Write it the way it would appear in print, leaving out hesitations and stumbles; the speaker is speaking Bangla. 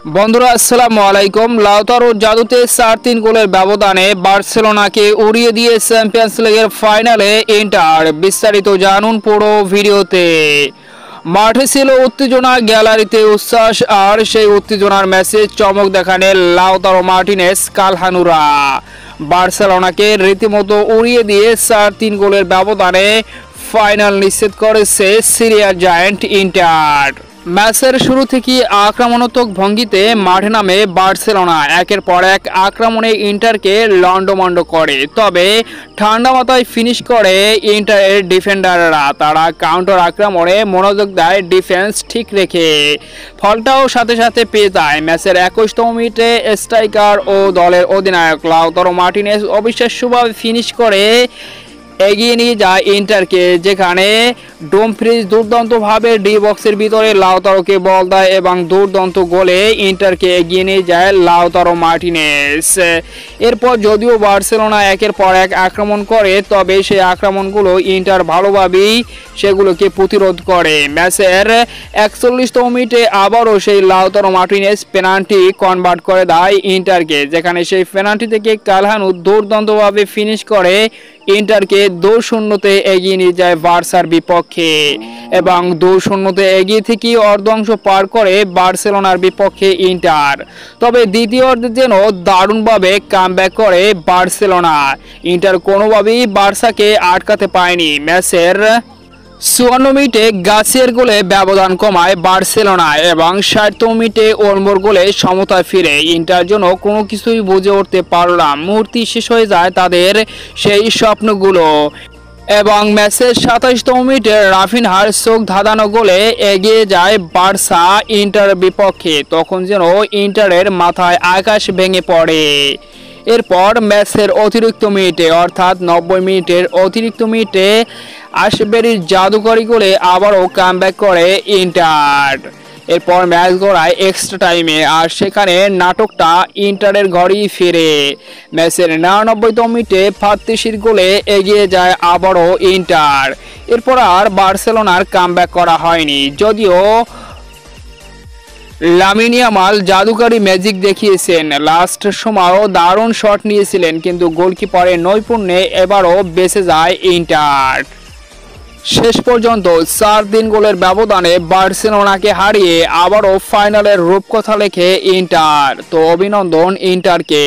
বন্ধুরা আসসালামু আলাইকুম। লাউতারো জাদুতে 4-3 গোলের ব্যবধানে বার্সেলোনাকে উড়িয়ে দিয়ে চ্যাম্পিয়ন্স লিগের ফাইনালে ইন্টার। বিস্তারিত জানুন পুরো ভিডিওতে। মাঠে ছিল উত্তেজনা, গ্যালারিতে উচ্ছ্বাস, আর সেই উত্তেজনার ম্যাচে চমক দেখানে লাউতারো মার্টিনেজ কালহানুরা। বার্সেলোনাকে রীতিমতো উড়িয়ে দিয়ে 4-3 গোলের ব্যবধানে ফাইনাল নিশ্চিত করেছে সিরিয়ার জায়ান্ট ইন্টার। ম্যাচের শুরু থেকে আক্রমণাত্মক ভঙ্গিতে মাঠে নামে বার্সেলোনা। একের পর এক আক্রমণে ইন্টারকে লন্ডমন্ড করে, তবে ঠান্ডা মাথায় ফিনিশ করে ইন্টারের ডিফেন্ডাররা। তারা কাউন্টার আক্রমণে মনোযোগ দেয়, ডিফেন্স ঠিক রেখে ফলটাও সাথে সাথে পেয়ে যায়। ম্যাচের 21তম মিনিটে স্ট্রাইকার ও দলের অধিনায়ক লাউতারো মার্টিনেজ অবিশ্বাস্যভাবে ফিনিশ করে এগিয়ে নিয়ে যায় ইন্টারকে, যেখানে ডোমফ্রিজ দুর্দান্তভাবে ডি বক্সের ভিতরে লাউতারোকে বল দেয় এবং দুর্দান্ত গোলে ইন্টারকে এগিয়ে নিয়ে যায় লাউতারো মার্টিনেজ। এরপর যদিও বার্সেলোনা একের পর এক আক্রমণ করে, তবে সেই আক্রমণগুলো ইন্টার ভালোভাবেই সেগুলোকে প্রতিরোধ করে। ম্যাচের 41তম মিনিটে আবারও সেই লাউতারো মার্টিনেজ পেনাল্টি কনভার্ট করে দেয় ইন্টারকে, যেখানে সেই পেনাল্টি থেকে কালহানু দুর্দান্তভাবে ফিনিশ করে ইন্টারকে 2-0-তে এগিয়ে নিয়ে যায় বার্সার বিপক্ষে এবং 2-0-তে এগিয়ে থেকে অর্ধাংশ পার করে বার্সেলোনার বিপক্ষে ইন্টার। তবে দ্বিতীয় অর্ধে যেন দারুণভাবে কামব্যাক করে বার্সেলোনা। ইন্টার কোনোভাবেই বার্সাকে আটকাতে পায়নি। ম্যাচের 54 মিনিটে গাসিয়ার গোলে ব্যবধান কমায় বার্সেলোনা এবং 60তম মিনিটে ওলমোর গোলে সমতায় ফিরে ইন্টার জন্য কোনো কিছুই বুঝে উঠতে পারল না। মুহূর্তে শেষ হয়ে যায় তাদের সেই স্বপ্নগুলো এবং ম্যাচের 27তম মিনিটে রাফিনহার চোখ ধাঁধানো গোলে এগিয়ে যায় বার্সা ইন্টার বিপক্ষে। তখন যেন ইন্টারের মাথায় আকাশ ভেঙে পড়ে। এরপর ম্যাচের অতিরিক্ত মিনিটে অর্থাৎ 90 মিনিটের অতিরিক্ত মিনিটে আশবেরির জাদুকরি গোলে আবারও কামব্যাক করে ইন্টার। এরপর ম্যাচ গড়ায় এক্সট্রা টাইমে, আর সেখানে নাটকটা ইন্টারের ঘরেই ফিরে। ম্যাচের 99তম মিনিটে ফাত্তিসির গোলে এগিয়ে যায় আবারও ইন্টার। এরপর আর বার্সেলোনার কামব্যাক করা হয়নি। যদিও লামিন ইয়ামাল জাদুকরি ম্যাজিক দেখিয়েছেন, লাস্ট সময়ও দারুণ শট নিয়েছিলেন, কিন্তু গোলকিপারের নৈপুণ্যে এবারও বেঁচে যায় ইন্টার। শেষ পর্যন্ত 4-3 গোলের ব্যবধানে বার্সেলোনাকে হারিয়ে আবারও ফাইনালের রূপকথা লেখে ইন্টার। তো অভিনন্দন ইন্টারকে।